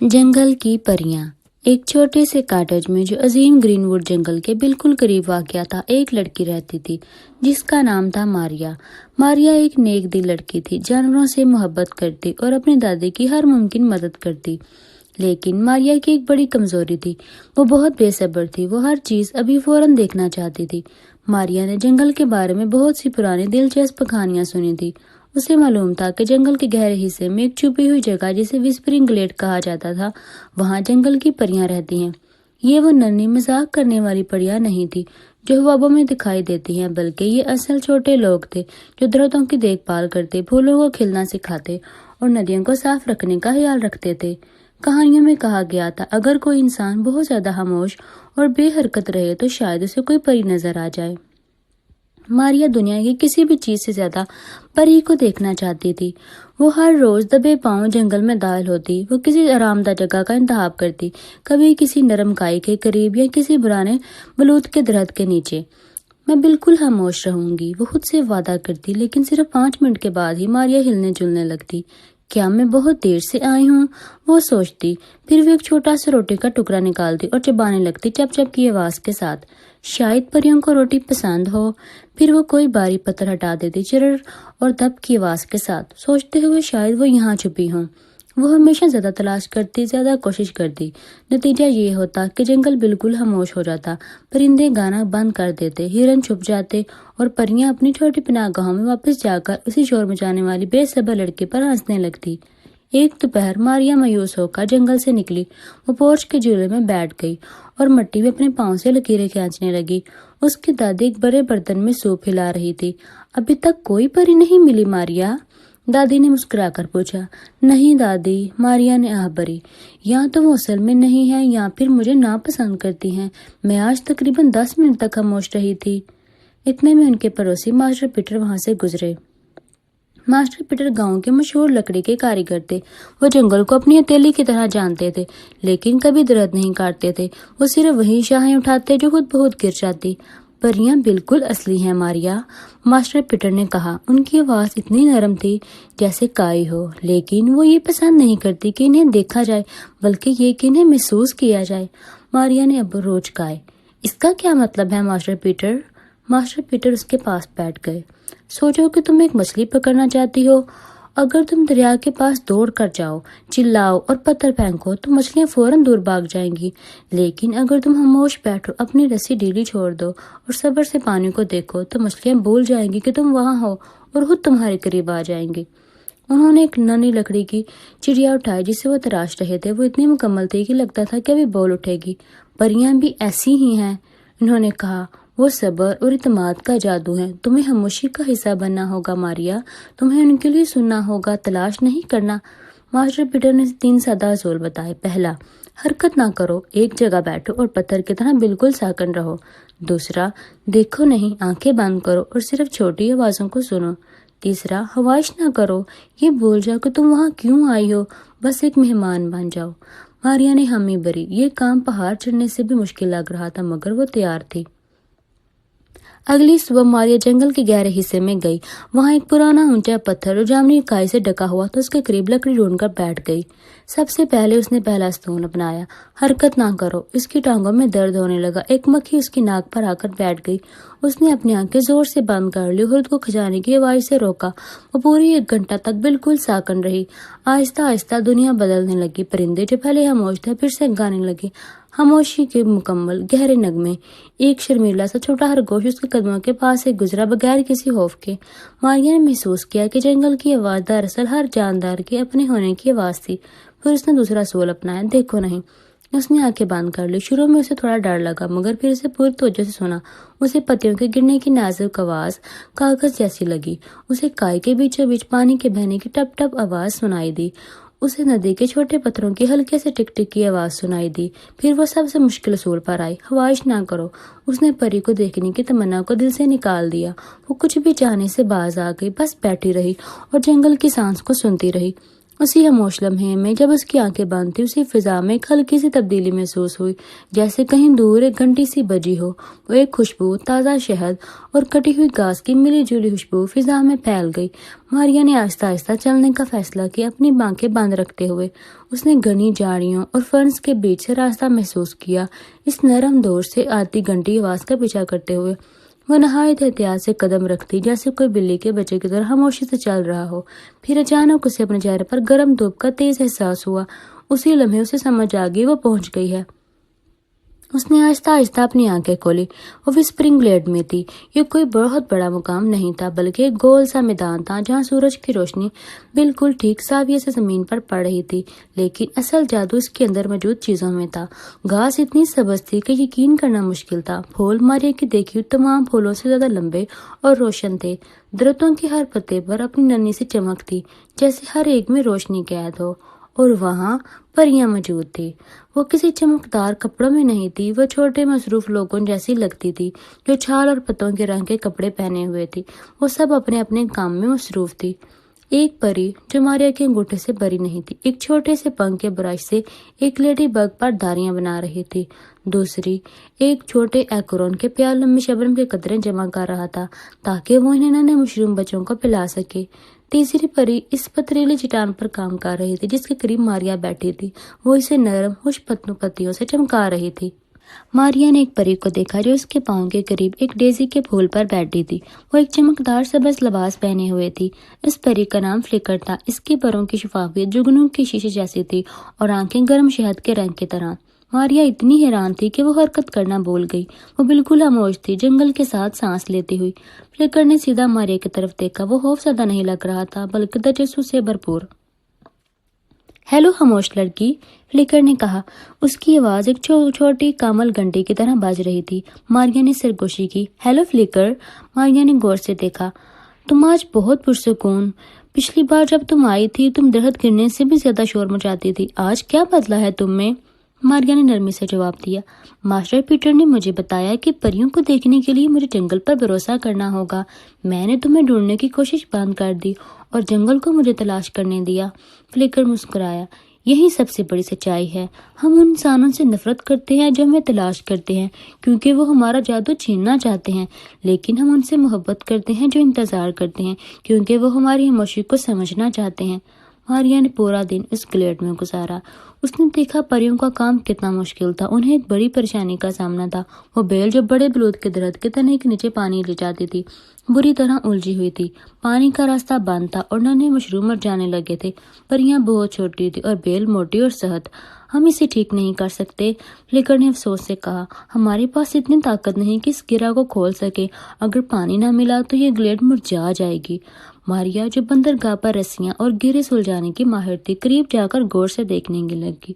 جنگل کی پریاں۔ ایک چھوٹے سے کاٹیج میں جو عظیم گرین ووڈ جنگل کے بالکل قریب واقع تھا، ایک لڑکی رہتی تھی جس کا نام تھا ماریا۔ ماریا ایک نیک دل لڑکی تھی، جانوروں سے محبت کرتی اور اپنی دادی کی ہر ممکن مدد کرتی۔ لیکن ماریا کی ایک بڑی کمزوری تھی، وہ بہت بے صبر تھی، وہ ہر چیز ابھی فوراً دیکھنا چاہتی تھی۔ ماریا نے جنگل کے بارے میں بہت سی پرانی دلچسپ کہانیاں سنی تھی۔ اسے معلوم تھا کہ جنگل کے گہرے حصے میں ایک چھپی ہوئی جگہ جسے وسپرنگ گلیڈ کہا جاتا تھا، وہاں جنگل کی پریاں رہتی ہیں۔ یہ وہ ننھی مذاق کرنے والی پریاں نہیں تھی جو خوابوں میں دکھائی دیتی ہیں، بلکہ یہ اصل چھوٹے لوگ تھے جو درختوں کی دیکھ بھال کرتے، پھولوں کو کھلنا سکھاتے اور ندیوں کو صاف رکھنے کا خیال رکھتے تھے۔ کہانیوں میں کہا گیا تھا اگر کوئی انسان بہت زیادہ خاموش اور بے حرکت رہے تو شاید اسے کوئی پری نظر آ جائے۔ ماریا دنیا کی کسی بھی چیز سے زیادہ پری کو دیکھنا چاہتی تھی۔ وہ ہر روز دبے پاؤں جنگل میں داخل ہوتی، وہ کسی آرام دہ جگہ کا انتخاب کرتی، کبھی کسی نرم کائی کے قریب یا کسی پرانے بلوط کے درخت کے نیچے۔ میں بالکل خاموش رہوں گی، وہ خود سے وعدہ کرتی، لیکن صرف 5 منٹ کے بعد ہی ماریا ہلنے جلنے لگتی۔ کیا میں بہت دیر سے آئی ہوں؟ وہ سوچتی، پھر وہ ایک چھوٹا سا روٹی کا ٹکڑا نکالتی اور چبانے لگتی چپ چپ کی آواز کے ساتھ۔ شاید پریوں کو روٹی پسند ہو۔ پھر وہ کوئی باری پتھر ہٹا دیتی چرر اور دب کی آواز کے ساتھ، سوچتے ہوئے شاید وہ یہاں چھپی ہوں۔ وہ ہمیشہ زیادہ تلاش کرتی، زیادہ کوشش کرتی۔ نتیجہ یہ ہوتا کہ جنگل بالکل خاموش ہو جاتا، پرندے گانا بند کر دیتے، ہرن چھپ جاتے اور پریاں اپنی چھوٹی پناہ گاہوں میں واپس جا کر اسی شور مچانے والی بے صبر لڑکی پر ہنسنے لگتی۔ ایک دوپہر ماریا مایوس ہو کر جنگل سے نکلی۔ وہ پورچ کے جھولے میں بیٹھ گئی اور مٹی میں اپنے پاؤں سے لکیریں کھینچنے لگی۔ اس کی دادی ایک بڑے برتن میں سوپ ہلا رہی تھی۔ ابھی تک کوئی پری نہیں ملی ماریا؟ دادی نے مسکرا کر پوچھا۔ نہیں دادی، ماریا نے آہ بھری، یا تو وہ اصل میں نہیں ہے یا پھر مجھے ناپسند کرتی ہیں۔ میں آج تقریباً 10 منٹ تک خاموش رہی تھی۔ اتنے میں ان کے پڑوسی ماسٹر پیٹر وہاں سے گزرے۔ ماسٹر پیٹر گاؤں کے مشہور لکڑی کے کاریگر تھے۔ وہ جنگل کو اپنی ہتھیلی کی طرح جانتے تھے، لیکن کبھی درخت نہیں کاٹتے تھے۔ وہ صرف وہی شاخیں اٹھاتے جو خود بہت گر جاتی۔ پریاں بالکل اصلی ہیں ماریا، ماسٹر پیٹر نے کہا۔ ان کی آواز اتنی نرم تھی جیسے کائی ہو، لیکن وہ یہ پسند نہیں کرتی کہ انہیں دیکھا جائے، بلکہ یہ کہ انہیں محسوس کیا جائے۔ ماریا نے اب روج گائے۔ اس کا کیا مطلب ہے ماسٹر پیٹر؟ ماسٹر پیٹر اس کے پاس بیٹھ گئے۔ سوچو کہ تم ایک مچھلی پکڑنا چاہتی ہو۔ اگر تم دریا کے پاس دوڑ کر جاؤ، چلاؤ اور پتھر پھینکو تو مچھلیاں فوراً دور بھاگ جائیں گی، لیکن اگر تم خاموش بیٹھو، اپنی رسی ڈھیلی چھوڑ دو اور صبر سے پانی کو دیکھو تو مچھلیاں بھول جائیں گی کہ تم وہاں ہو اور خود تمہارے قریب آ جائیں گی۔ انہوں نے ایک ننھی لکڑی کی چڑیا اٹھائی جسے وہ تراش رہے تھے۔ وہ اتنی مکمل تھی کہ لگتا تھا کہ ابھی بول اٹھے گی۔ پریاں بھی ایسی ہی ہیں، انہوں نے کہا۔ وہ صبر اور اعتماد کا جادو ہے۔ تمہیں خاموشی کا حصہ بننا ہوگا ماریا، تمہیں ان کے لیے سننا ہوگا، تلاش نہیں کرنا۔ ماسٹر پیٹر نے 3 سادہ اصول بتائے۔ پہلا، حرکت نہ کرو، ایک جگہ بیٹھو اور پتھر کی طرح بالکل ساکن رہو۔ دوسرا، دیکھو نہیں، آنکھیں بند کرو اور صرف چھوٹی آوازوں کو سنو۔ تیسرا، خواہش نہ کرو، یہ بھول جاؤ کہ تم وہاں کیوں آئی ہو، بس ایک مہمان بن جاؤ۔ ماریا نے حامی بھری۔ یہ کام پہاڑ چڑھنے سے بھی مشکل لگ رہا تھا، مگر وہ تیار تھی۔ اگلی صبح ماریا جنگل کے گہرے حصے میں گئی۔ وہاں ایک پرانا اونچا پتھر اور جامنی کائی سے ڈھکا ہوا تھا۔ اس کے قریب لکڑی ڈھونڈ کر بیٹھ گئی۔ سب سے پہلے اس نے پہلا ستون اپنایا۔ حرکت نہ کرو۔ اس کی ٹانگوں میں درد ہونے لگا۔ ایک مکھی اس کی ناک پر آ کر بیٹھ گئی۔ اس نے اپنی آنکھیں زور سے بند کر لی اور خود کو کھجانے کی آواز سے روکا۔ وہ پوری 1 گھنٹہ تک بالکل ساکن رہی۔ آہستہ آہستہ دنیا بدلنے لگی۔ پرندے جو پہلے خاموش تھے پھر سے گانے لگے، خاموشی کے مکمل گہرے نغمے۔ ایک شرمیلا سا چھوٹا خرگوش اس کے قدموں کے پاس سے گزرا بغیر کسی خوف کے۔ ماریا نے محسوس کیا کہ جنگل کی آواز دراصل ہر جاندار کے اپنے ہونے کی آواز تھی۔ پھر اس نے دوسرا اصول اپنایا، دیکھو نہیں۔ اس نے آنکھیں بند کر لی۔ شروع میں اسے تھوڑا ڈر لگا، مگر پھر اسے پوری توجہ سے سنا۔ اسے پتیوں کے گرنے کی نازک آواز کاغذ جیسی لگی۔ اسے کائی کے بیچوں بیچ پانی کے بہنے کی ٹپ ٹپ آواز سنائی دی۔ اسے ندی کے چھوٹے پتھروں کی ہلکے سے ٹک ٹک کی آواز سنائی دی۔ پھر وہ سب سے مشکل اصول پر آئی، خواہش نہ کرو۔ اس نے پری کو دیکھنے کی تمنا کو دل سے نکال دیا۔ وہ کچھ بھی چاہنے سے باز آ گئی، بس بیٹھی رہی اور جنگل کی سانس کو سنتی رہی۔ اسی خاموش لمحے میں جب اس کی آنکھیں بند تھی، اسی فضا میں ایک ہلکی سی تبدیلی محسوس ہوئی، جیسے کہیں دور ایک گھنٹی سی بجی ہو۔ وہ ایک خوشبو، تازہ شہد اور کٹی ہوئی گھاس کی ملی جلی خوشبو فضا میں پھیل گئی۔ ماریا نے آہستہ آہستہ چلنے کا فیصلہ کیا، اپنی آنکھیں بند رکھتے ہوئے۔ اس نے گھنی جھاڑیوں اور فرنس کے بیچ سے راستہ محسوس کیا، اس نرم دور سے آتی گھنٹی آواز کا پیچھا کرتے ہوئے۔ وہ نہایت احتیاط سے قدم رکھتی، جیسے کوئی بلی کے بچے کی طرح خاموشی سے چل رہا ہو۔ پھر اچانک اسے اپنے چہرے پر گرم دھوپ کا تیز احساس ہوا۔ اسی لمحے اسے سمجھ آ گئی وہ پہنچ گئی ہے۔ اس نے آہستہ آہستہ اپنی آنکھیں کھولی۔ وہ وسپرنگ گلیڈ میں تھی۔ یہ کوئی بہت بڑا مقام نہیں تھا، بلکہ ایک گول سا میدان تھا جہاں سورج کی روشنی بالکل ٹھیک زاویے سے زمین پر پڑ رہی تھی، لیکن اصل جادو اس کے اندر موجود چیزوں میں تھا۔ گھاس اتنی سبز تھی کہ یقین کرنا مشکل تھا۔ پھول ماریا کی دیکھی ہوئی تمام پھولوں سے زیادہ لمبے اور روشن تھے۔ درختوں کے ہر پتے پر اپنی ننھی سی چمک تھی، جیسے ہر ایک میں روشنی قید ہو۔ اور وہاں پریاں موجود تھی۔ وہ کسی چمکدار کپڑوں میں نہیں تھی، وہ چھوٹے مصروف لوگوں جیسی لگتی تھی، جو چھال اور پتوں کے رنگ کے کپڑے پہنے ہوئے تھی۔ وہ سب اپنے اپنے کام میں مصروف تھی۔ ایک پری جو ماریا کے انگوٹھے سے بری نہیں تھی، ایک چھوٹے سے پنکھ کے برش سے ایک لیڈی بگ پر داریاں بنا رہی تھی۔ دوسری ایک چھوٹے ایکورن کے پیالوں میں شبنم کے قطرے جمع کر رہا تھا تاکہ وہ انہیں ننھے مشروم بچوں کو پلا سکے۔ تیسری پری اس پتریلی چٹان پر کام کر رہی تھی جس کے قریب ماریا بیٹھی تھی۔ وہ اسے نرم خوش پتیوں سے چمکا رہی تھی۔ ماریا نے ایک پری کو دیکھا جو اس کے پاؤں کے قریب ایک ڈیزی کے پھول پر بیٹھی تھی۔ وہ ایک چمکدار سبز لباس پہنے ہوئے تھی۔ اس پری کا نام فلیکر تھا۔ اس کی پروں کی شفافیت جگنو کے شیشے جیسی تھی اور آنکھیں گرم شہد کے رنگ کی طرح۔ ماریا اتنی حیران تھی کہ وہ حرکت کرنا بھول گئی۔ وہ بالکل خاموش تھی، جنگل کے ساتھ سانس لیتی ہوئی۔ فلیکر نے سیدھا ماریا کی طرف دیکھا۔ وہ خوف زدہ نہیں لگ رہا تھا، بلکہ تجسس سے بھرپور۔ ہیلو خاموش لڑکی، فلیکر نے کہا۔ اس کی آواز ایک چھوٹی کامل گھنٹی کی طرح بج رہی تھی۔ ماریا نے سرگوشی کی۔ Hello flicker. ماریا نے غور سے دیکھا۔ تم آج بہت پرسکون۔ پچھلی بار جب تم آئی تھی تم درخت گرنے سے بھی زیادہ شور مچاتی تھی۔ آج کیا بدلا ہے تم میں؟ ماریا نے نرمی سے جواب دیا۔ ماسٹر پیٹر نے مجھے بتایا کہ پریوں کو دیکھنے کے لیے مجھے جنگل پر بھروسہ کرنا ہوگا۔ میں نے تمہیں ڈھونڈنے کی کوشش بند کر دی اور جنگل کو مجھے تلاش کرنے دیا۔ فلیکر مسکرایا۔ یہی سب سے بڑی سچائی ہے۔ ہم ان انسانوں سے نفرت کرتے ہیں جو ہمیں تلاش کرتے ہیں کیونکہ وہ ہمارا جادو چھیننا چاہتے ہیں، لیکن ہم ان سے محبت کرتے ہیں جو انتظار کرتے ہیں کیونکہ وہ ہماری خاموشی کو سمجھنا چاہتے ہیں۔ ماریا نے پورا دن اس گلیڈ میں گزارا۔ اس نے دیکھا پریوں کا کام کتنا مشکل تھا۔ انہیں ایک بڑی پریشانی کا سامنا تھا۔ وہ بیل جو بڑے بلود کے درخت کے تنے کے نیچے پانی لے جاتی تھی بری طرح الجھی ہوئی تھی۔ پانی کا راستہ بند تھا اور ننھے مشروم مر جانے لگے تھے۔ پریاں بہت چھوٹی تھی اور بیل موٹی اور سخت۔ ہم اسے ٹھیک نہیں کر سکتے، فلیکر نے افسوس سے کہا۔ ہمارے پاس اتنی طاقت نہیں کہ اس گرہ کو کھول سکے۔ اگر پانی نہ ملا تو یہ گلیڈ مرجھا جائے گی۔ ماریا جو بندرگاہ پر رسیاں اور گرے سلجھانے کی ماہر تھی، قریب جا کر غور سے دیکھنے لگی۔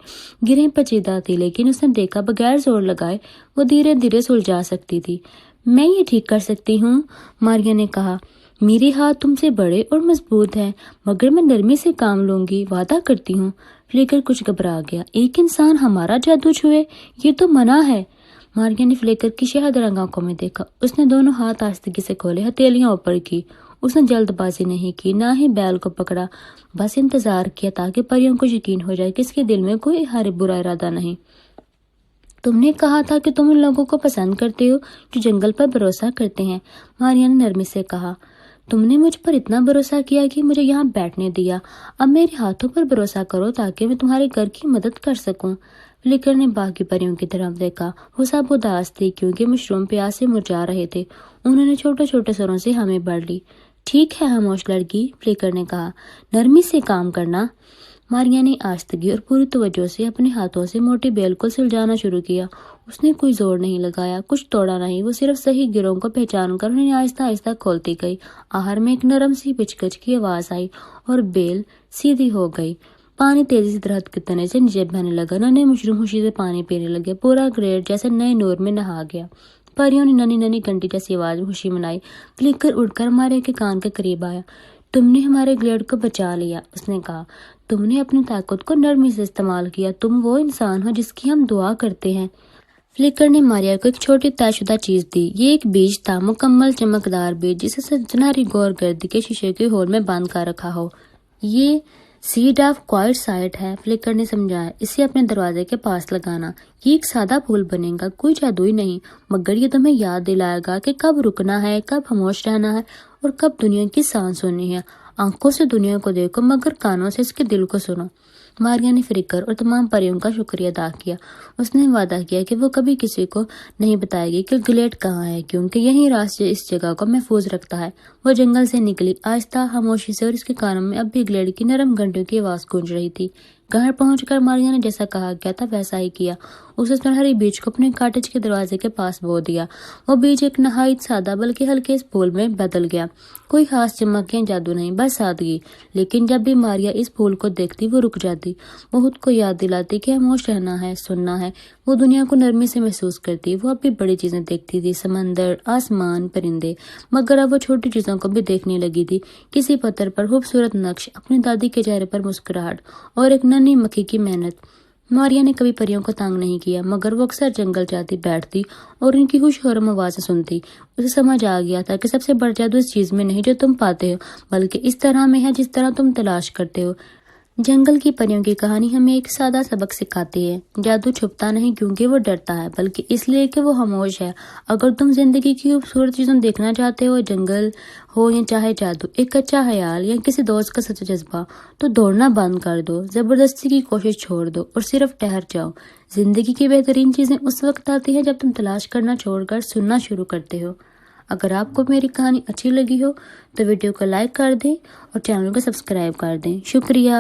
گریں پیچیدہ تھی لیکن اس نے دیکھا بغیر زور لگائے وہ دھیرے دھیرے سلجھا سکتی تھی۔ میں یہ ٹھیک کر سکتی ہوں، ماریا نے کہا۔ میرے ہاتھ تم سے بڑے اور مضبوط ہیں مگر میں نرمی سے کام لوں گی، وعدہ کرتی ہوں۔ فلیکر کچھ گھبرا گیا۔ ایک انسان ہمارا جادو چھوئے، یہ تو منع ہے۔ ماریا نے فلیکر کی شہد رنگ آنکھوں میں دیکھا۔ اس نے دونوں ہاتھ آہستگی سے کھولے، ہتھیلیاں اوپر کی۔ اس نے جلد بازی نہیں کی، نہ ہی بیل کو پکڑا، بس انتظار کیا تاکہ پریوں کو یقین ہو جائے کہ اس کے دل میں کوئی برا ارادہ نہیں۔ تم نے کہا تھا کہ تم ان لوگوں کو پسند کرتے ہو جو جنگل پر بھروسہ کرتے ہیں، ماریا نے نرمی سے کہا۔ تم نے مجھ پر اتنا بھروسہ کیا کہ مجھے یہاں بیٹھنے دیا۔ اب میرے ہاتھوں پر بھروسہ کرو تاکہ میں تمہارے گھر کی مدد کر سکوں۔ فلیکر نے باقی پریوں کی طرف دیکھا۔ وہ سب اداس تھی کیونکہ مشروم پیاس سے مرجھا رہے تھے۔ انہوں نے چھوٹے چھوٹے سروں سے ہمیں بڑھ لی۔ ٹھیک ہے خاموش لڑکی، فلیکر نے کہا، نرمی سے کام کرنا۔ ماریا نے آہستگی اور پوری توجہ سے اپنے ہاتھوں سے موٹی بیل کو سلجھانا شروع کیا۔ اس نے کوئی زور نہیں لگایا، کچھ توڑا نہیں، وہ صرف صحیح گروں کو پہچان کر انہیں آہستہ آہستہ کھولتی گئی۔ آخر میں ایک نرم سی پچکچ کی آواز آئی اور بیل سیدھی ہو گئی۔ پانی تیزی سے درخت کے تنے سے نیچے بہنے لگا۔ ننھے مشروم خوشی سے پانی پینے لگے۔ پورا گلیڈ جیسے نئے نور میں نہا گیا۔ پریوں نے ننھی ننھی گھنٹی جیسی آواز میں خوشی منائی۔ فلیکر اٹھ کر ماریا کے کان کے قریب آیا۔ تم نے ہمارے گلیڈ کو بچا لیا، اس نے کہا۔ تم نے اپنی طاقت کو نرمی سے استعمال کیا۔ تم وہ انسان ہو جس کی ہم دعا کرتے ہیں۔ فلیکر نے ماریا کو ایک چھوٹی طے شدہ چیز دی۔ یہ ایک بیج تھا، مکمل چمکدار بیج جسے سنہری گور گردی کے شیشے کے ہول میں باندھ کر رکھا ہو۔ یہ سیڈ آف کوائٹ سائٹ ہے، فلیکر نے سمجھایا، اسے اپنے دروازے کے پاس لگانا۔ یہ ایک سادہ پھول بنے گا، کوئی جادوئی نہیں، مگر یہ تمہیں یاد دلائے گا کہ کب رکنا ہے، کب خاموش رہنا ہے اور کب دنیا کی سانس سننی ہے۔ آنکھوں سے دنیا کو دیکھو مگر کانوں سے اس کے دل کو سنو۔ ماریا نے فلیکر اور تمام پریوں کا شکریہ ادا کیا۔ اس نے وعدہ کیا کہ وہ کبھی کسی کو نہیں بتائے گی کہ گلیڈ کہاں ہے، کیونکہ یہی راز اس جگہ کو محفوظ رکھتا ہے۔ وہ جنگل سے نکلی، آہستہ خاموشی سے، اور اس کے کانوں میں اب بھی گلیڈ کی نرم گھنٹیوں کی آواز گونج رہی تھی۔ گھر پہنچ کر ماریا نے جیسا کہا گیا تھا ویسا ہی کیا۔ اس نے سنہری بیج کو اپنے کاٹیج کے دروازے کے پاس بو دیا۔ وہ بیج ایک نہایت سادہ بلکہ ہلکے اس پھول میں بدل گیا۔ کوئی خاص چمک یا جادو نہیں، بس سادگی۔ لیکن جب بھی ماریا اس پھول کو دیکھتی وہ رک جاتی، وہ خود کو یاد دلاتی کہ خاموش رہنا ہے، سننا ہے۔ وہ دنیا کو نرمی سے محسوس کرتی۔ وہ اب بھی بڑی چیزیں دیکھتی تھی، سمندر، آسمان، پرندے، مگر اب وہ چھوٹی چیزوں کو بھی دیکھنے لگی تھی۔ کسی پتھر پر خوبصورت نقش، اپنی دادی کے چہرے پر مسکراہٹ اور ایک ننھی مکھی کی محنت۔ ماریا نے کبھی پریوں کو تنگ نہیں کیا، مگر وہ اکثر جنگل جاتی، بیٹھتی اور ان کی خوش خرم آوازیں سنتی۔ اسے سمجھ آ گیا تھا کہ سب سے بڑا جادو اس چیز میں نہیں جو تم پاتے ہو، بلکہ اس طرح میں ہے جس طرح تم تلاش کرتے ہو۔ جنگل کی پریوں کی کہانی ہمیں ایک سادہ سبق سکھاتی ہے۔ جادو چھپتا نہیں کیونکہ وہ ڈرتا ہے، بلکہ اس لیے کہ وہ خاموش ہے۔ اگر تم زندگی کی خوبصورت چیزوں دیکھنا چاہتے ہو، جنگل ہو یا چاہے جادو، ایک اچھا خیال یا کسی دوست کا سچا جذبہ، تو دوڑنا بند کر دو، زبردستی کی کوشش چھوڑ دو اور صرف ٹہر جاؤ۔ زندگی کی بہترین چیزیں اس وقت آتی ہیں جب تم تلاش کرنا چھوڑ کر سننا شروع کرتے ہو۔ اگر آپ کو میری کہانی اچھی لگی ہو تو ویڈیو کو لائک کر دیں اور چینل کو سبسکرائب کر دیں۔ شکریہ۔